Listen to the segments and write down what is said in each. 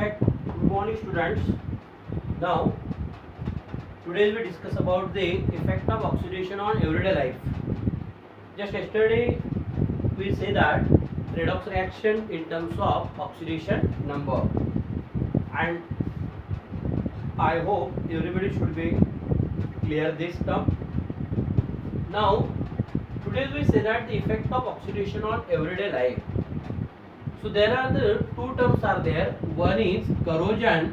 Effect. Good morning, students. Now, today we discuss about the effect of oxidation on everyday life. Just yesterday we say that redox reaction in terms of oxidation number, and I hope everybody should be clear this term. Now, today we say that the effect of oxidation on everyday life. So there are the two terms are there. One is corrosion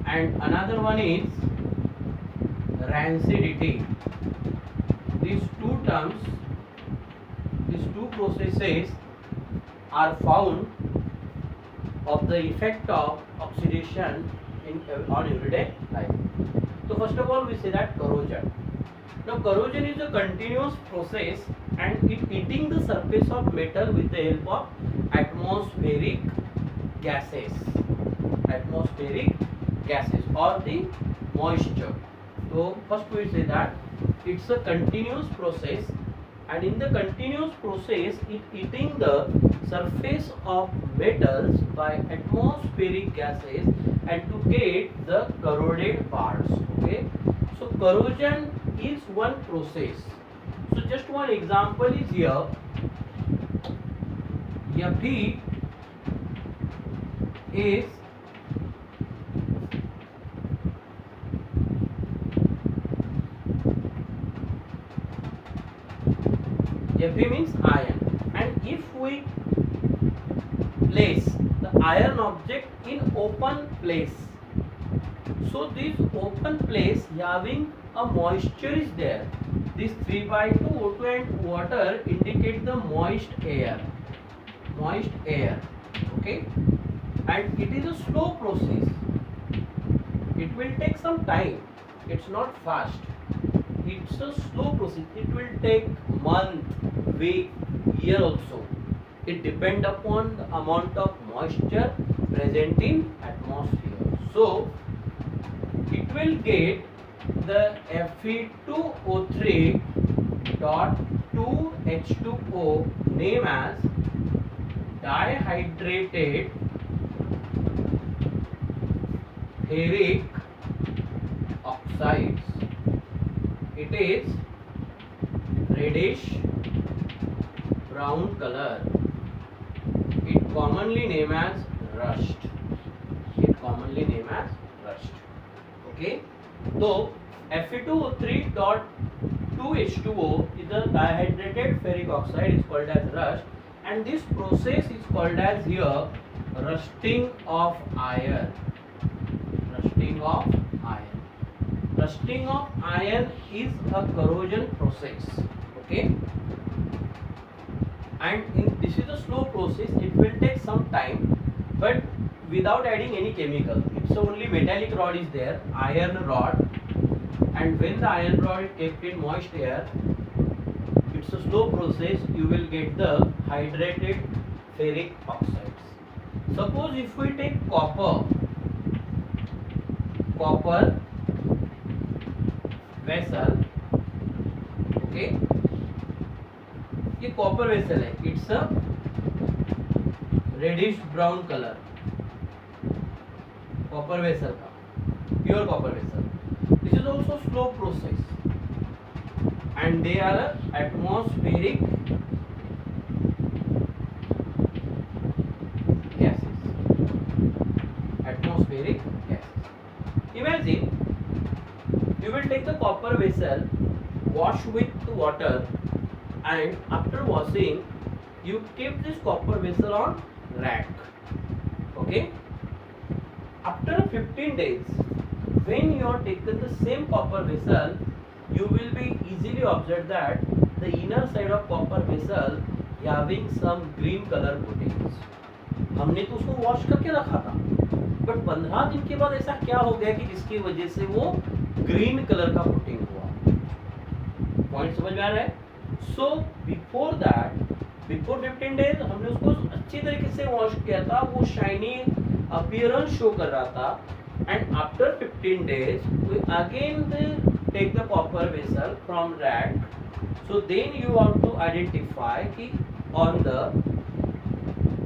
and another one is rancidity. These two terms, these two processes are found of the effect of oxidation on everyday life. So first of all we say that corrosion. Now corrosion is a continuous process and it eating the surface of metal with the help of atmospheric gases or the moisture. So first we say that it's a continuous process, and in the continuous process it eating the surface of metals by atmospheric gases and to get the corroded parts. Okay, so corrosion is one process. So just one example is here. Fe is Fe means iron, and if we place the iron object in open place, so this open place having a moisture is there. This 3/2 O2 and water indicate the moist air. Okay, and it is a slow process. It will take some time. It's not fast. It's a slow process. It will take month, week, year also. It depends upon the amount of moisture present in atmosphere. So it will get the Fe2O3 dot 2H2O named as dihydrated ferric oxides. It is reddish brown color. It commonly named as rust. Okay. So Fe2O3 dot 2H2O is a dihydrated ferric oxide. It's called as rust, and this process is called as here rusting of iron. Rusting of iron is a corrosion process. Okay, and this is a slow process. It will take some time, but without adding any chemical. It's only metallic rod is there, iron rod, and when the iron rod is kept in moist air, it's a slow process. You will get the hydrated ferric oxides. Suppose if we take copper vessel, okay, ये copper vessel है. It's a reddish brown color. Copper vessel का, pure copper vessel. This is also slow process, and they are atmospheric gases. Imagine you will take the copper vessel, wash with water, and after washing you keep this copper vessel on rack. Okay, after 15 days, when you are taken the same copper vessel, you will be easily observe that the inner side of copper vessel having some green color coatings. हमने तो उसको wash करके रखा था, but 15 दिन के बाद ऐसा क्या हो गया कि जिसकी वजह से वो ग्रीन कलर का कोटिंग हुआ. पॉइंट समझ में आ रहा है? सो बिफोर 15 डेज हमने उसको अच्छी तरीके से वॉश किया था, वो शाइनी अपीयरेंस शो कर रहा था, and after 15 days we again take the copper vessel from rack. So then you want to identify ki on the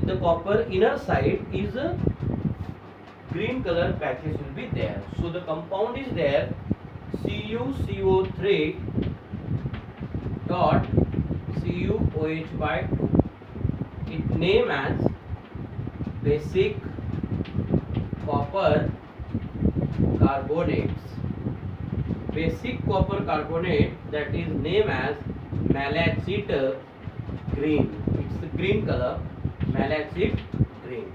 the copper inner side is a green color patches will be there. So the compound is there CuCO3 dot CuOH by 2. It name as basic copper carbonates. Basic copper carbonate, that is named as malachite green. It's the green color, malachite green.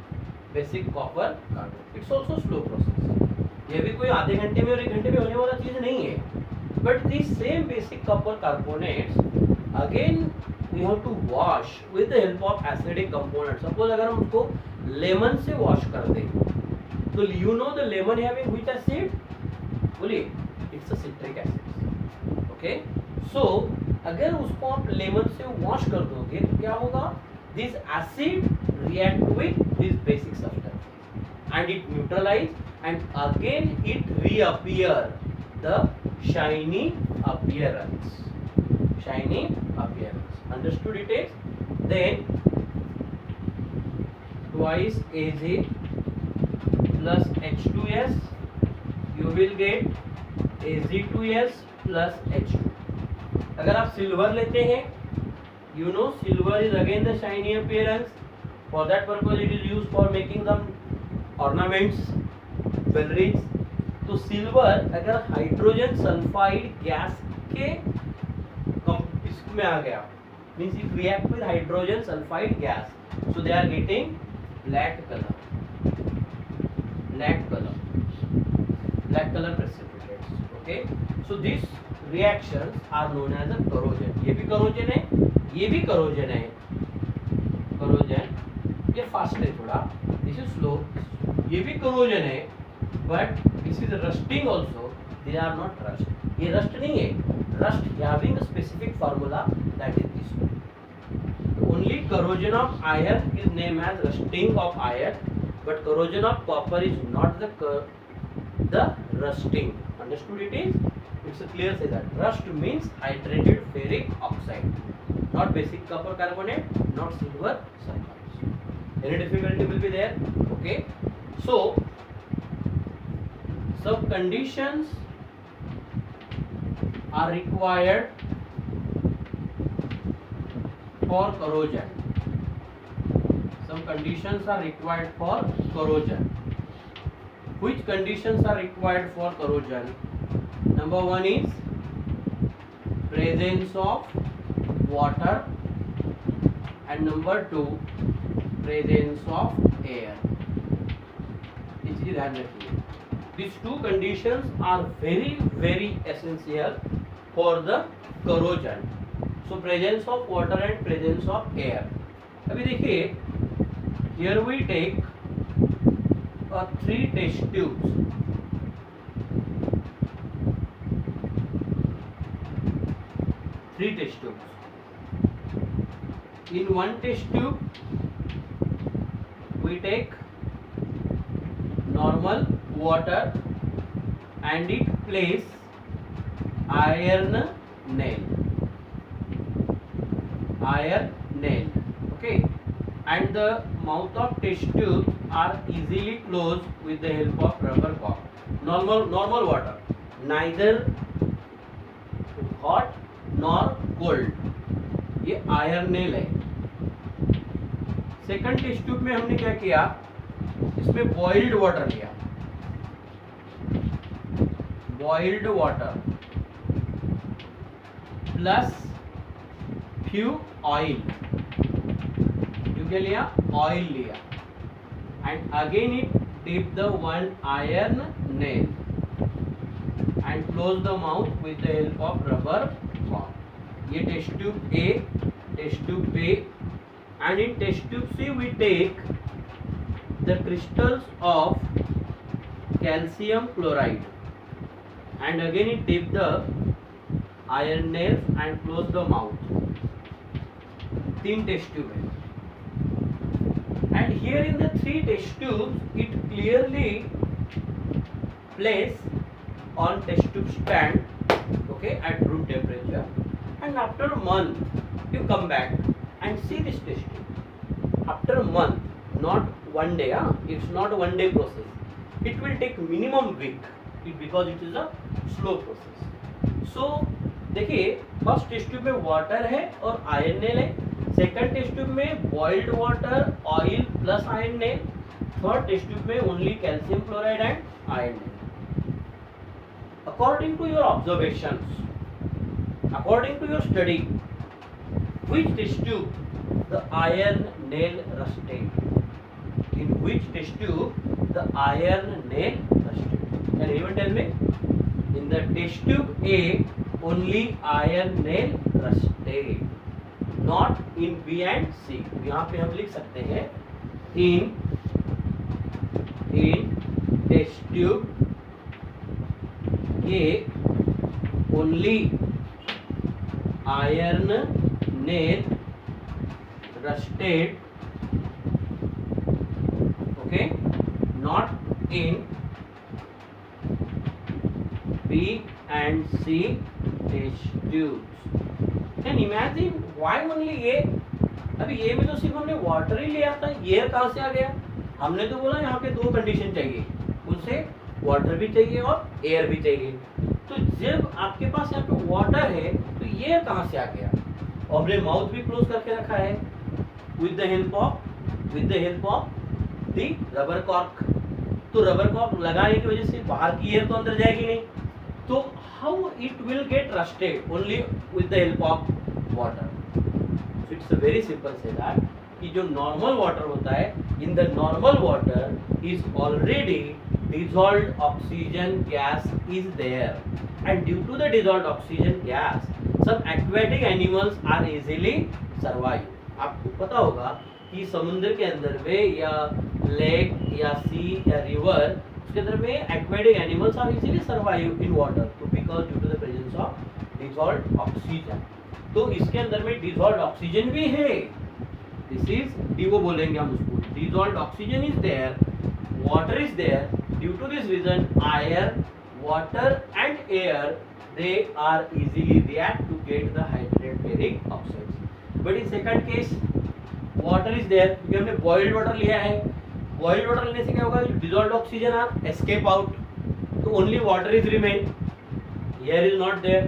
Basic copper carbonate. It's also slow process. ये भी कोई आधे घंटे में और एक घंटे में होने वाला चीज नहीं है. But these same basic copper carbonates again we have to wash with the help of acidic component. Suppose अगर हम उसको लेमन से वॉश कर दें, तो you know the lemon having which acid? बोलिए, it's a citric acid. Okay? So अगर उसको आप लेमन से वॉश कर दोगे तो क्या होगा? This acid react with this basic substance and it neutralize and again it reappear the shiny appearance. Shiny appearance. Understood it is? Then twice Ag plus H2S, you will get Ag2S plus H2. अगर आप silver लेते हैं, you know silver is again the shiny appearance. For that purpose it is used for making some ornaments, jewelries. तो silver अगर hydrogen sulphide gas के इसमें आ गया, means it react with hydrogen sulfide gas, so they are getting black color precipitates. Okay, so these reactions are known as a corrosion. ये भी corrosion है, ये भी corrosion है. corrosion ये fast है थोड़ा, this is slow. ये भी corrosion है, but this is rusting also. They are not rust. ये rust नहीं है. Rust having a specific formula, that is this one. Only corrosion of iron is named as rusting of iron, but corrosion of copper is not the rusting. Understood it is? It's a clear say that rust means hydrated ferric oxide, not basic copper carbonate, not silver sulfide. Any difficulty will be there? Okay. So some conditions are required for corrosion. Some conditions are required for corrosion. Which conditions are required for corrosion? Number one is presence of water, and number two presence of air. इसकी ध्यान रखिए. These two conditions are very very essential for the corrosion. So presence of water and presence of air. अभी देखिए, here we take 3 test tubes. In one test tube, we take normal water and it place iron nail. Okay, and the mouth of test tubes are easily closed with the help of rubber cork. Normal water, neither hot nor cold. ये iron nail है. Second test tube में हमने क्या किया, इसमें boiled water लिया. Boiled water plus few oil. क्या लिया? ऑयल लिया. And again it dip the one iron nail and close the mouth with the help of rubber cork. ये test tube A, test tube B, and in test tube C we take the crystals of calcium chloride and again it dip the iron nails and close the mouth. 3 test tube है. And here in the 3 test tubes it clearly place on test tube stand, okay, at room temperature, and after a month you come back and see this test tube. after a month, not one day. It's not a one day process. It will take minimum week because it is a slow process. So देखिए first test tube में water है और iron nail है, second test tube में boiled water oil plus iron nail, third test tube में only calcium chloride and iron nail. According to your observations, according to your study, which test tube the iron nail rusted? In which test tube the iron nail rusted? Can anyone tell me? In the test tube A, only iron nail rusted, not in B and C. यहाँ पे हम लिख सकते हैं in test tube A, only iron nail rusted, okay, not in B and C test tubes. Can imagine why only A? अभी A में तो सिर्फ हमने वाटर ही लिया था, एयर कहाँ से आ गया? हमने तो बोला यहाँ पे दो कंडीशन चाहिए, उनसे वाटर भी चाहिए और एयर भी चाहिए. तो जब आपके पास यहाँ पे वाटर है तो ये कहाँ से आ गया? और हमने माउथ भी क्लोज करके रखा है with the help of the rubber cork. तो रबर कॉर्क लगाने की वजह से बाहर की एयर तो अंदर जाएगी नहीं, तो how it will get rusted? Only with the help of water. So it's a very simple say that कि जो नॉर्मल वाटर होता है, in the normal water is already dissolved oxygen gas is there, and due to the dissolved oxygen gas some aquatic animals are easily survive. आपको पता होगा कि समुद्र के अंदर में या लेक या सी या रिवर, उसके अंदर में aquatic animals are easily survive in water, तो because due to the presence of dissolved oxygen. तो इसके अंदर में dissolved oxygen भी है, this is DO बोलेंगे हम उसको. dissolved oxygen is there, water is there. Due to this reason, iron, water and air, they are easily react to get the hydrated ferric oxides. But in second case, water is there, क्योंकि हमने boiled water लिया है. boiled water लेने से क्या होगा? dissolved oxygen are escape out, तो only water is remain, air is not there.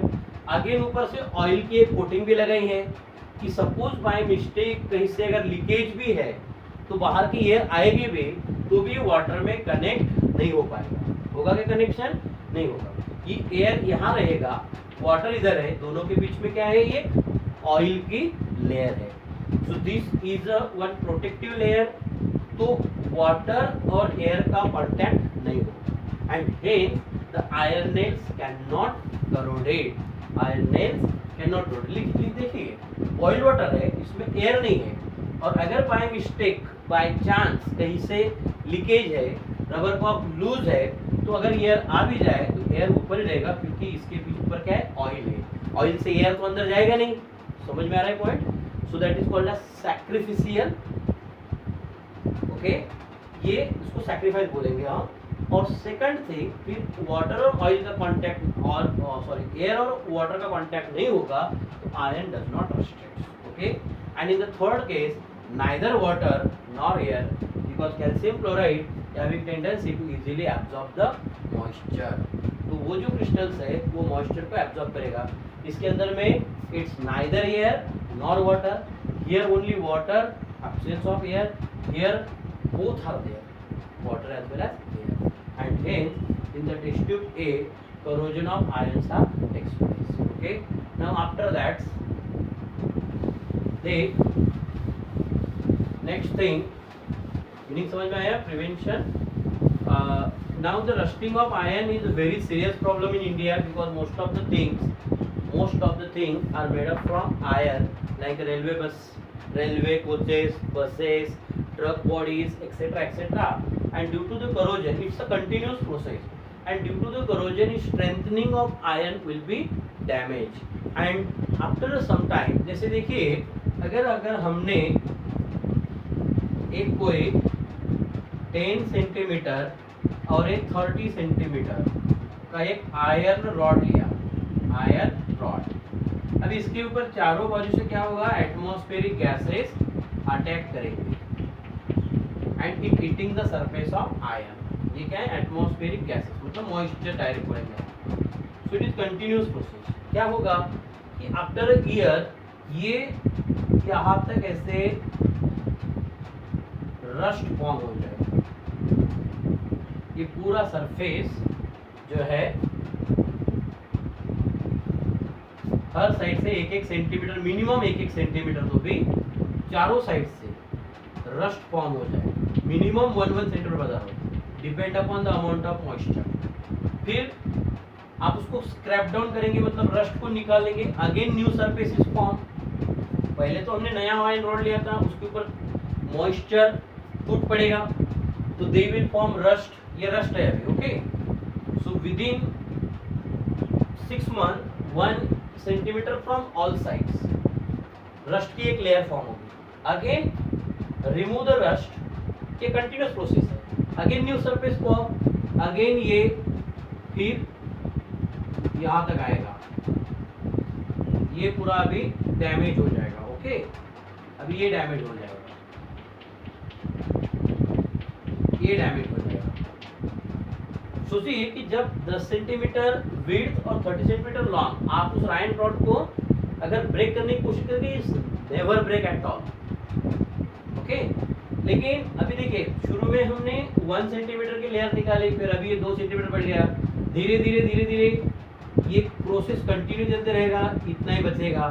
Again ऊपर से ऑयल की एक कोटिंग भी लगाई है कि सपोज बाय मिस्टेक कहीं से अगर लीकेज भी है तो बाहर की एयर आएगी भी तो भी वाटर में कनेक्ट नहीं हो पाएगा. होगा क्या कनेक्शन? नहीं होगा. ये एयर यहाँ रहेगा, वाटर इधर है, दोनों के बीच में क्या है? ये ऑयल की लेयर है. So this is a one protective layer. तो वाटर और एयर का कांटेक्ट नहीं होगा, and hence the iron nails can not corrode. Iron nails can not corrode. देखिए बॉइल्ड वाटर है, इसमें एयर नहीं है, और अगर बाय मिस्टेक बाय चांस कहीं से लीकेज है, रबर कॉर्क लूज है, तो अगर एयर आ भी जाए तो एयर ऊपर ही रहेगा, क्योंकि इसके बीच ऊपर क्या है? ऑयल है. ऑयल से एयर तो अंदर जाएगा नहीं. समझ में आ रहा है point? So that is called as sacrificial. Okay, ये इसको सैक्रिफाइस बोलेंगे हम. और सेकंड थिंग, फिर वाटर और ऑयल का कांटेक्ट और सॉरी एयर और वाटर का कांटेक्ट नहीं होगा तो iron does not rusted. Okay, and in the third case neither water nor air, because calcium chloride having tendency to easily absorb the moisture. तो वो जो crystals है वो moisture को absorb करेगा. इसके अंदर में it's neither air nor water. Here only water, absence of air. Here both are there, water as well as air, and hence in the test tube A corrosion of ions are takes place. Okay, now after that next thing, meaning समझ में आया? Prevention. Now the rusting of iron is a very serious problem in India, because most of the things are made up from iron, like railway coaches, buses, truck bodies etcetera etcetera. And due to the corrosion, it's a continuous process, and due to the corrosion strengthening of iron will be damaged. and after some time, जैसे देखिए अगर हमने एक कोई 10 centimetre और एक 30 centimetre का एक आयरन रॉड लिया, आयरन रॉड. अब इसके ऊपर चारों बाजू से क्या होगा? एटमॉस्फेरिक गैसेस अटैक करेंगे. And it heating the surface of ion. ये क्या है, एटमॉस्फेरिक गैसेस, मतलब मॉइस्चर डायरेक्ट बोलेंगे। So it is continuous process. क्या होगा कि आफ्टर अ ईयर ये यहाँ तक ऐसे रस्ट फॉर्म हो जाएगा। ये पूरा सरफेस जो है हर साइड से 1-1 सेंटीमीटर, मिनिमम 1-1 सेंटीमीटर, तो भी चारों साइड से रस्ट फॉर्म हो जाए। मिनिमम 1-1 सेंटीमीटर बता रहा हूँ, depend upon the amount of moisture. फिर आप उसको स्क्रैप डाउन करेंगे, मतलब रस्ट को निकालेंगे, again new surface is form. पहले तो हमने नया आयरन रॉड लिया था, उसके ऊपर मॉइस्चर टूट पड़ेगा, तो दे विल फॉर्म रस्ट। ये रस्ट है अभी, okay. So with in 6 month 1 centimetre from all sides rust की एक लेयर फॉर्म होगी। अगेन रिमूव द रस्ट, ये कंटिन्यूस प्रोसेस है। Again new surface form, again ये फिर यहाँ तक आएगा। ये पूरा अभी डैमेज हो जाएगा, ओके। अभी ये डैमेज हो जाएगा, ये डैमेज हो जाएगा। सोचिए कि जब 10 सेंटीमीटर विड्थ और 30 सेंटीमीटर लॉन्ग आप उस आयरन रॉड को अगर ब्रेक करने की कोशिश करेंगे, never break at all, okay. लेकिन अभी देखिए, शुरू में हमने 1 सेंटीमीटर की लेयर निकाली, फिर अभी ये 2 सेंटीमीटर बढ़ गया। धीरे धीरे धीरे धीरे ये प्रोसेस कंटिन्यू चलते रहेगा, इतना ही बचेगा।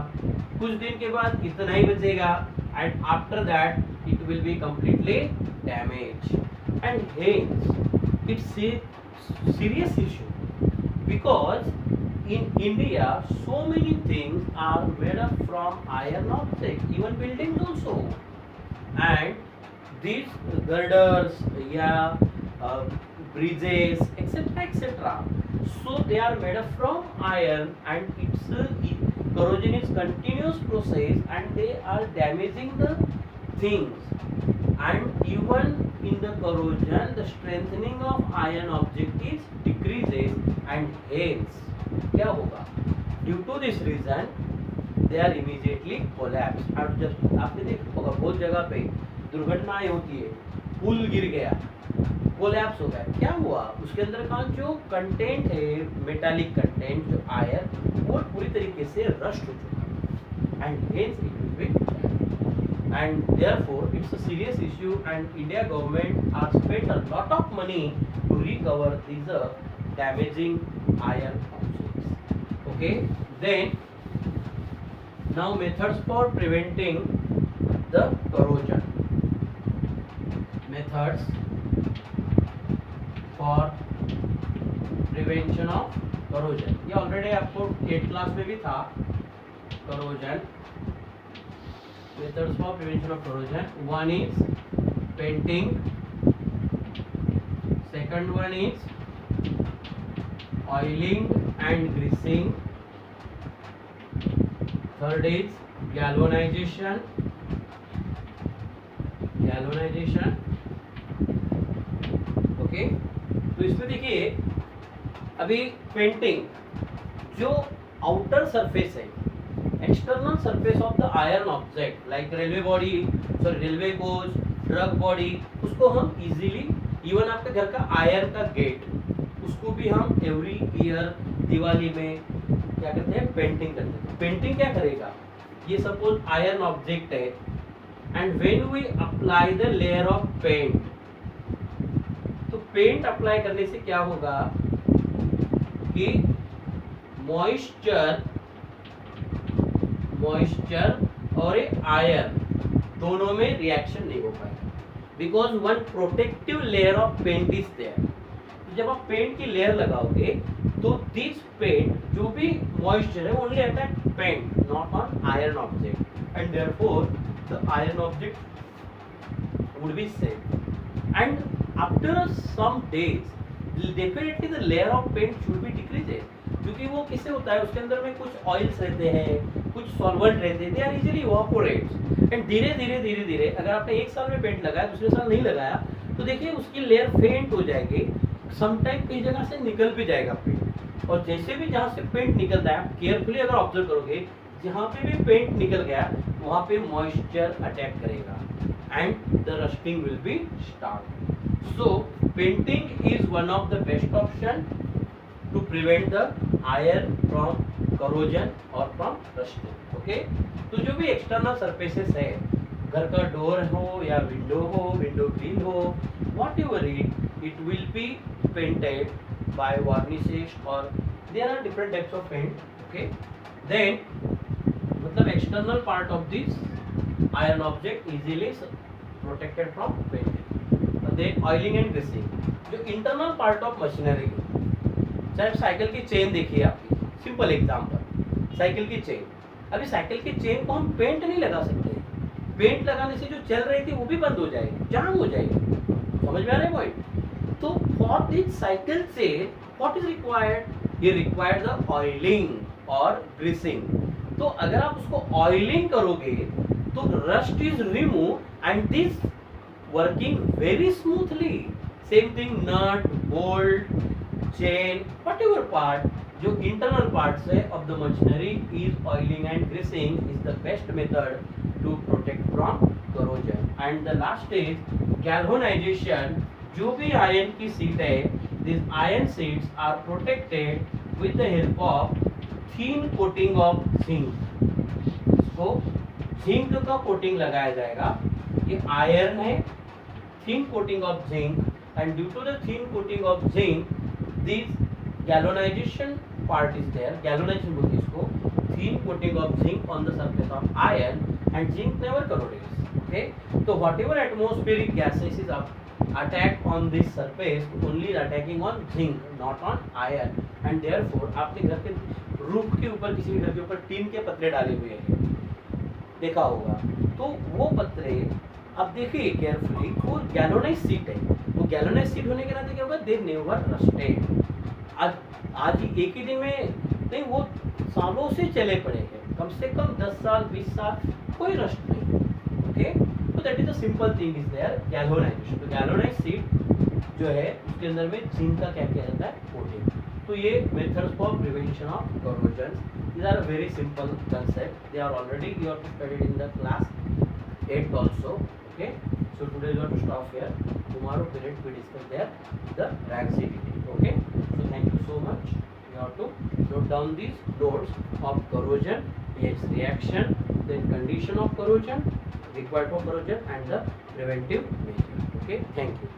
कुछ दिन के बाद इतना ही बचेगा, and after that it will be completely damage. And hence it's a serious issue because in India so many things are made up from iron objects, even buildings also, and these girders, bridges, etc., so they are made up from iron, and its corrosion is continuous process, and they are damaging the things, and even in the corrosion the strengthening of iron object is decreases, and hence क्या होगा, due to this reason they are immediately collapse। और जब आपने देखा होगा बहुत जगह पे दुर्घटनाएं होती है, पुल गिर गया, कोलैप्स हो गया, क्या हुआ, उसके अंदर का जो कंटेंट है, मेटालिक कंटेंट जो आयरन, वो पूरी तरीके से रस्ट हो चुका है, and hence it will be, and therefore it's a serious issue, and India government has spent a lot of money to recover these damaging iron objects, okay। Then now methods for preventing the corrosion, methods for prevention of corrosion, ये already आपको 8th class में भी था। corrosion methods for prevention of corrosion, one is painting, second one is oiling and greasing, third is galvanization, okay. तो इसमें देखिए, अभी painting, जो आउटर सरफेस है, external surface of the iron object like railway coach, truck body, उसको हम easily, even आपके घर का आयरन का गेट, उसको भी हम एवरी ईयर दिवाली में क्या करते हैं, पेंटिंग करते हैं। पेंटिंग क्या करेगा, ये सपोज आयरन ऑब्जेक्ट है, and when we apply the layer of paint, तो पेंट अप्लाई करने से क्या होगा कि मॉइस्चर और आयरन दोनों में रिएक्शन नहीं हो पाएगा, because one protective layer of paint is there. तो जब आप पेंट की लेयर लगाओगे, तो दिस पेंट, जो भी मॉइस्चर है, only attack paint, not on iron object, and therefore the iron object would be safe. And after some days definitely the layer of paint should be decreased, क्योंकि वो किससे होता है, उसके अंदर में कुछ ऑयल्स रहते हैं, कुछ सॉल्वेंट रहते हैं, दे आर इजीली इवापोरेट्स, एंड धीरे धीरे धीरे धीरे अगर आपने एक साल में पेंट लगाया, दूसरे साल नहीं लगाया, तो देखिए उसकी लेयर फेंट हो जाएगी, समटाइम कई जगह से निकल भी जाएगा पेंट। और जैसे भी जहाँ से पेंट निकलता है, आप केयरफुली अगर ऑब्जर्व करोगे, जहाँ पे भी पेंट निकल गया वहाँ पे मॉइस्चर अटैक करेगा, and the rusting will be start. So painting is one of the best option to prevent the iron from corrosion or from rusting. Okay, तो जो भी external surfaces है, घर का डोर हो या विंडो हो, विंडो ग्रिल हो, whatever it will be painted by varnishes or there are different types of paint. Okay, then मतलब external part of this iron object easily protected from painting. Then oiling and greasing. जो internal part of machinery, चाहे cycle की chain देखिए आपकी, simple example, cycle की chain. अभी cycle की chain को हम पेंट नहीं लगा सकते. पेंट लगाने से जो चल रही थी वो भी बंद हो जाएगी, जाम हो जाएगी. समझ में आ रहा है पॉइंट? तो for this cycle chain what is required? ये रिक्वायर्ड द ऑयलिंग और ग्रीसिंग. तो अगर आप उसको ऑयलिंग करोगे तो rust is remove and this working very smoothly. Same thing nut, bolt, chain, whatever part, जो internal parts है of the machinery is oiling and greasing is the best method to protect from corrosion. And the last is galvanization. जो भी iron की sheet है, these iron sheets are protected with the help of thin coating of zinc. इसको zinc का coating लगाया जाएगा. ये iron है, thin coating of zinc, and due to the thin coating of zinc, this galvanization part is there. Galvanization बोलते इसको, thin coating of zinc on the surface of iron, and zinc never corrodes. Okay, so whatever atmospheric gases is attacked on this surface only attacking on zinc, not on iron. And therefore आपने घर के roof के ऊपर, किसी भी घर के ऊपर टीन के पतरे डाले हुए हैं, देखा होगा. तो वो पतरे अब देखिए केयरफुली, वो गैल्वेनाइज सीट है. वो गैल्वेनाइज सीट होने के नाते क्या होगा? They never rusted. आज एक ही दिन में नहीं, वो सालों से चले पड़े हैं, कम से कम 10 साल 20 साल, कोई रस्ट नहीं. ओके, तो that is a simple thing is there, galvanization. तो गैल्वेनाइज सीट जो है उसके अंदर में जिंक का क्या किया जाता है? कोटिंग. तो ये methods for prevention of corrosion. These are very simple concepts. They are already you have studied in the class 8 also. Okay, so today you have to stop here. Tomorrow period we discuss there the rank CDT. Okay, so thank you so much. You have to note down these notes of corrosion, its reaction, then condition of corrosion, required for corrosion, and the preventive measure. Okay, thank you.